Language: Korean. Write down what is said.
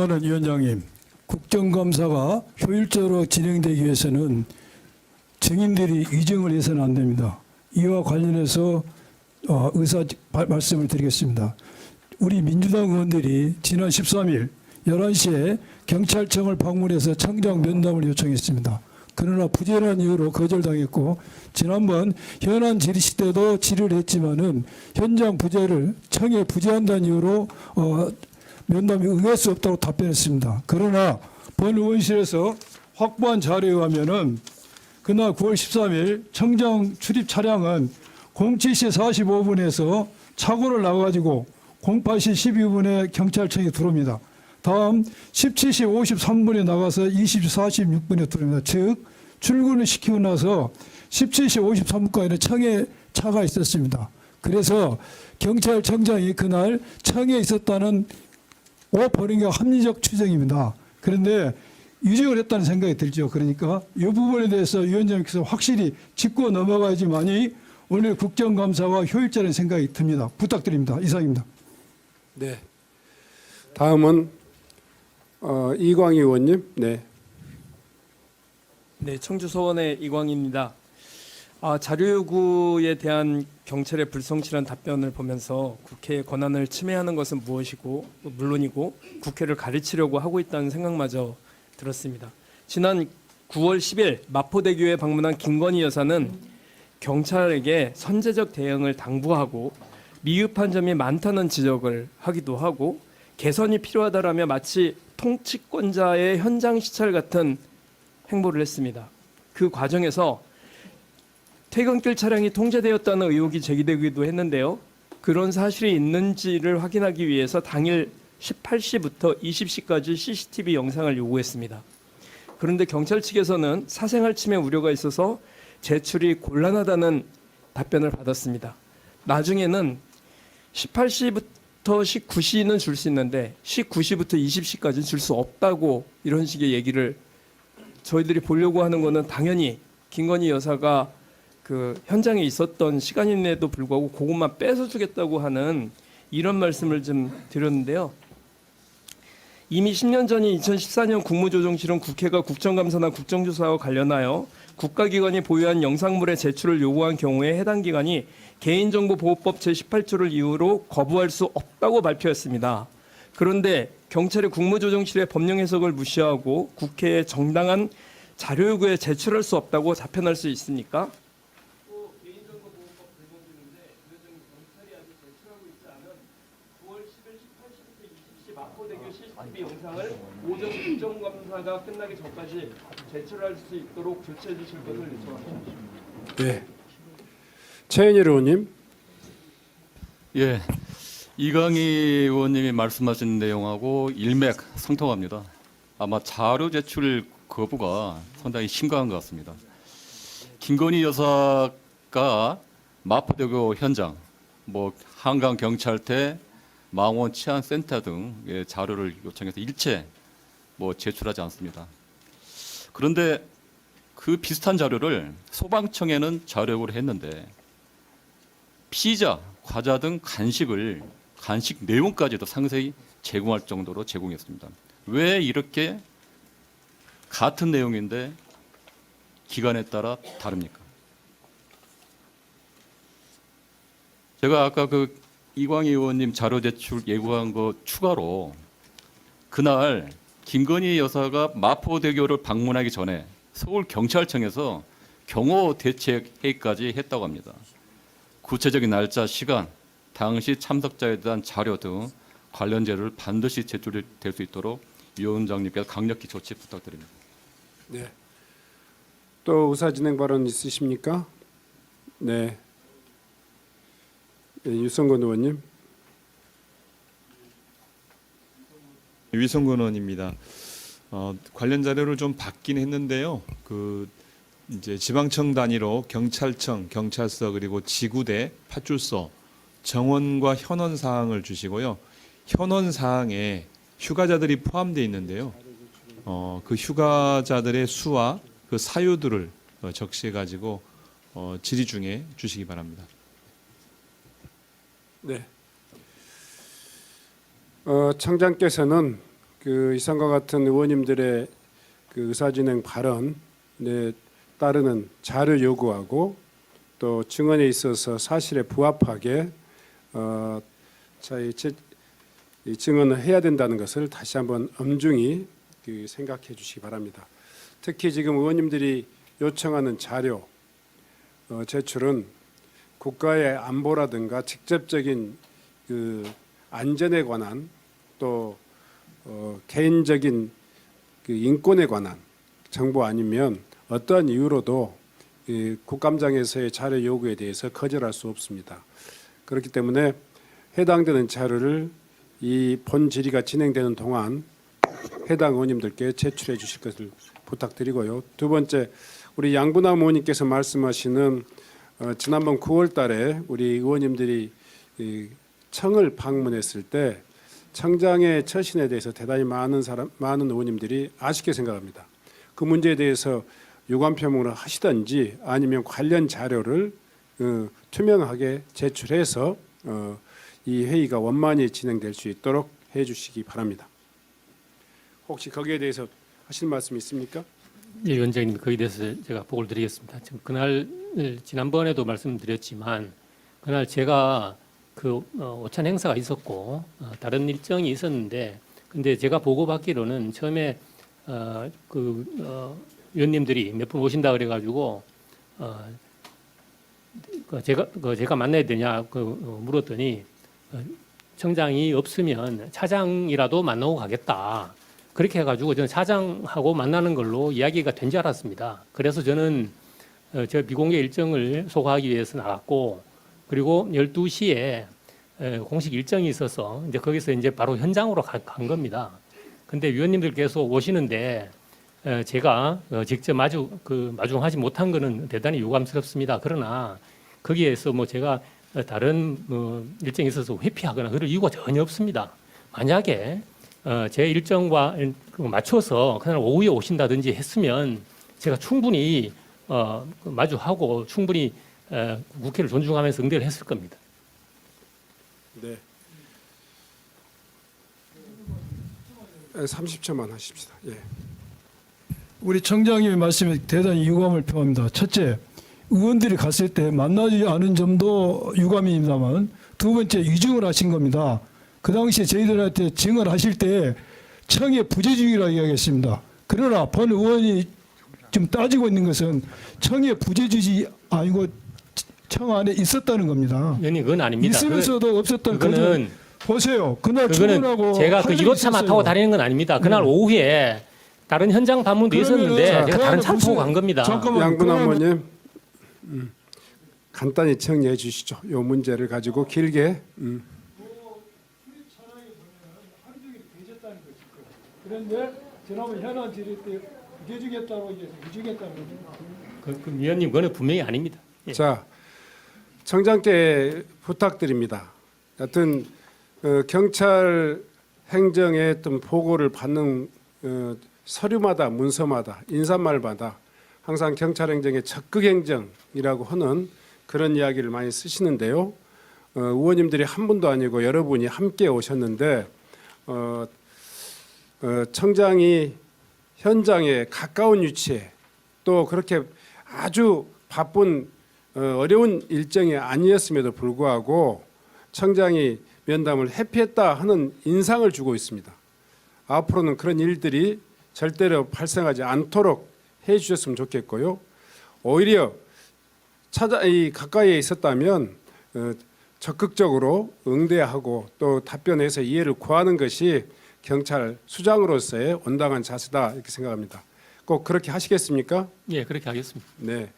존경하는 위원장님, 국정감사가 효율적으로 진행되기 위해서는 증인들이 위증을 해서는 안 됩니다. 이와 관련해서 말씀을 드리겠습니다. 우리 민주당 의원들이 지난 13일 11시에 경찰청을 방문해서 청장 면담을 요청했습니다. 그러나 부재한 이유로 거절당했고, 지난번 현안 질의 때도 질의를 했지만은 현장 부재를 청에 부재한다는 이유로 면담에 응할 수 없다고 답변했습니다. 그러나 본 의원실에서 확보한 자료에 의하면은 그날 9월 13일 청장 출입 차량은 07시 45분에서 차고를 나가지고 08시 12분에 경찰청에 들어옵니다. 다음 17시 53분에 나가서 20시 46분에 들어옵니다. 즉 출근을 시키고 나서 17시 53분까지는 청에 차가 있었습니다. 그래서 경찰청장이 그날 청에 있었다는 본인과 합리적 추정입니다. 그런데 위증을 했다는 생각이 들죠. 그러니까 이 부분에 대해서 위원장님께서 확실히 짚고 넘어가야지만이 오늘 국정감사가 효율적인 생각이 듭니다. 부탁드립니다. 이상입니다. 네. 다음은 이광희 의원님. 네. 네, 청주 서원의 이광희입니다. 자료 요구에 대한 경찰의 불성실한 답변을 보면서 국회의 권한을 침해하는 것은 무엇이고 물론이고 국회를 가르치려고 하고 있다는 생각마저 들었습니다. 지난 9월 10일 마포대교에 방문한 김건희 여사는 경찰에게 선제적 대응을 당부하고 미흡한 점이 많다는 지적을 하기도 하고 개선이 필요하다라며 마치 통치권자의 현장 시찰 같은 행보를 했습니다. 그 과정에서 퇴근길 차량이 통제되었다는 의혹이 제기되기도 했는데요. 그런 사실이 있는지를 확인하기 위해서 당일 18시부터 20시까지 CCTV 영상을 요구했습니다. 그런데 경찰 측에서는 사생활 침해 우려가 있어서 제출이 곤란하다는 답변을 받았습니다. 나중에는 18시부터 19시는 줄 수 있는데 19시부터 20시까지는 줄 수 없다고 이런 식의 얘기를 저희들이 보려고 하는 거는 당연히 김건희 여사가 그 현장에 있었던 시간임에도 불구하고 그것만 뺏어주겠다고 하는 이런 말씀을 좀 드렸는데요. 이미 10년 전인 2014년 국무조정실은 국회가 국정감사나 국정조사와 관련하여 국가기관이 보유한 영상물의 제출을 요구한 경우에 해당 기관이 개인정보보호법 제18조를 이유로 거부할 수 없다고 발표했습니다. 그런데 경찰이 국무조정실의 법령 해석을 무시하고 국회에 정당한 자료 요구에 제출할 수 없다고 답변할 수 있습니까? 또 개인정보보호법 불공지인데 그래서 경찰이 아직 제출하고 있지 않은 9월 10일 18시부터 20시 마포대교 CCTV 영상을 오전 국정감사가 끝나기 전까지 제출할 수 있도록 조치해 주실 것을 요청합니다. 네. 최은일 의원님. 예, 이광희 의원님이 말씀하신 내용하고 일맥상통합니다. 아마 자료 제출 거부가 상당히 심각한 것 같습니다. 김건희 여사가 마포대교 현장, 한강 경찰대, 망원 치안센터 등의 자료를 요청해서 일체 제출하지 않습니다. 그런데 그 비슷한 자료를 소방청에는 자료 요구를 했는데 피자, 과자 등 간식 내용까지도 상세히 제공할 정도로 제공했습니다. 왜 이렇게 같은 내용인데 기관에 따라 다릅니까? 제가 아까 그 이광희 의원님 자료 제출 예고한 거 추가로 그날 김건희 여사가 마포대교를 방문하기 전에 서울경찰청에서 경호 대책 회의까지 했다고 합니다. 구체적인 날짜, 시간, 당시 참석자에 대한 자료 등 관련 자료를 반드시 제출될 수 있도록 위원장님께서 강력히 조치 부탁드립니다. 네. 또 의사진행 발언 있으십니까? 네. 네, 유성근 의원님. 위성근 의원입니다. 관련 자료를 좀 받긴 했는데요. 이제 지방청 단위로 경찰청, 경찰서 그리고 지구대, 파출소, 정원과 현원 사항을 주시고요. 현원 사항에 휴가자들이 포함되어 있는데요. 그 휴가자들의 수와 그 사유들을 적시해 가지고 질의 중에 주시기 바랍니다. 네. 청장께서는 그 이상과 같은 의원님들의 그 의사진행 발언에 따르는 자료 요구하고 또 증언에 있어서 사실에 부합하게 이 증언을 해야 된다는 것을 다시 한번 엄중히 그 생각해 주시기 바랍니다. 특히 지금 의원님들이 요청하는 자료 제출은 국가의 안보라든가 직접적인 그 안전에 관한 또 개인적인 그 인권에 관한 정보 아니면 어떠한 이유로도 이 국감장에서의 자료 요구에 대해서 거절할 수 없습니다. 그렇기 때문에 해당되는 자료를 이 본 질의가 진행되는 동안 해당 의원님들께 제출해 주실 것을 부탁드리고요. 두 번째, 우리 양분남 의원님께서 말씀하시는 지난번 9월달에 우리 의원님들이 이 청을 방문했을 때 청장의 처신에 대해서 대단히 많은 의원님들이 아쉽게 생각합니다. 그 문제에 대해서 유감 표명을 하시든지 아니면 관련 자료를 투명하게 제출해서 이 회의가 원만히 진행될 수 있도록 해주시기 바랍니다. 혹시 거기에 대해서 하실 말씀 있습니까? 예, 위원장님, 거기에 대해서 제가 보고를 드리겠습니다. 지금 그날 지난번에도 말씀드렸지만 그날 제가 그 오찬 행사가 있었고 다른 일정이 있었는데 근데 제가 보고받기로는 처음에 위원님들이 몇 분 오신다 그래가지고 제가 만나야 되냐 물었더니 청장이 없으면 차장이라도 만나고 가겠다. 그렇게 해가지고 저는 차장하고 만나는 걸로 이야기가 된 줄 알았습니다. 그래서 저는 저 비공개 일정을 소화하기 위해서 나갔고 그리고 12시에 공식 일정이 있어서 이제 거기서 이제 바로 현장으로 간 겁니다. 근데 위원님들께서 오시는데 제가 직접 마중하지 못한 것은 대단히 유감스럽습니다. 그러나 거기에서 뭐 제가 다른 일정이 있어서 회피하거나 그럴 이유가 전혀 없습니다. 만약에 제 일정과 맞춰서 그날 오후에 오신다든지 했으면 제가 충분히 마주하고 충분히 국회를 존중하면서 응대를 했을 겁니다. 네. 30초만 하십시다. 예. 우리 청장님의 말씀에 대단히 유감을 표합니다. 첫째, 의원들이 갔을 때 만나지 않은 점도 유감입니다만 두 번째 위증을 하신 겁니다. 그 당시에 저희들한테 증언하실 때 청의 부재중이라고 이야기했습니다. 그러나 본 의원이 지금 따지고 있는 것은 청의 부재중이 아니고 청 안에 있었다는 겁니다. 의원님 그건 아닙니다. 있으면서도 없었던 그거는 보세요. 그날 출근하고 제가 그 할 일이 1호차만 타고 있었어요. 다니는 건 아닙니다. 그날 오후에 다른 현장 방문도 있었는데 그러면은 제가 다른 차를 무슨- 타고 간 겁니다. 잠깐만, 양분남 그러면- 의원님 간단히 정리해 주시죠. 이 문제를 가지고 길게. 그런데 지난번 현안 질의 때 부재중했다고 얘기해서 위증했다는 거죠. 그 위원님 그거는 분명히 아닙니다. 예. 자, 청장께 부탁드립니다. 하여튼 경찰 행정의 어떤 보고를 받는 서류마다 문서마다 인사말마다 항상 경찰 행정의 적극 행정이라고 하는 그런 이야기를 많이 쓰시는데요. 의원님들이 한 분도 아니고 여러분이 함께 오셨는데 청장이 현장에 가까운 위치에 또 그렇게 아주 바쁜 어려운 일정이 아니었음에도 불구하고 청장이 면담을 회피했다 하는 인상을 주고 있습니다. 앞으로는 그런 일들이 절대로 발생하지 않도록 해 주셨으면 좋겠고요. 오히려 가까이에 있었다면 적극적으로 응대하고 또 답변해서 이해를 구하는 것이 경찰 수장으로서의 온당한 자세다 이렇게 생각합니다. 꼭 그렇게 하시겠습니까? 예, 그렇게 하겠습니다. 네.